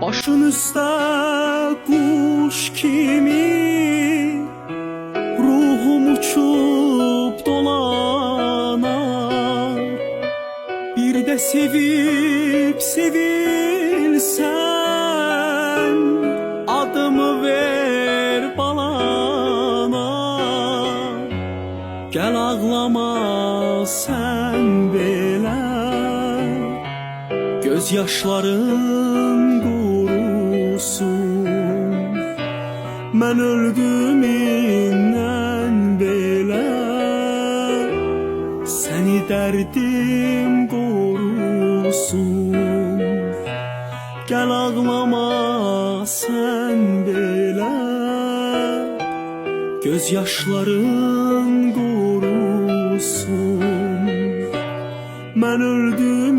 Başın üstə quş kimi ruhum uçub dolanar. Bir də sevib sevilsən, adımı ver balana. Gəl ağlama sən belə, göz yaşların qurusun. Mən öldüm indən belə, səni dərdim qorusun. Gəl ağlama sən belə, göz yaşların qurusun. Mən öldüm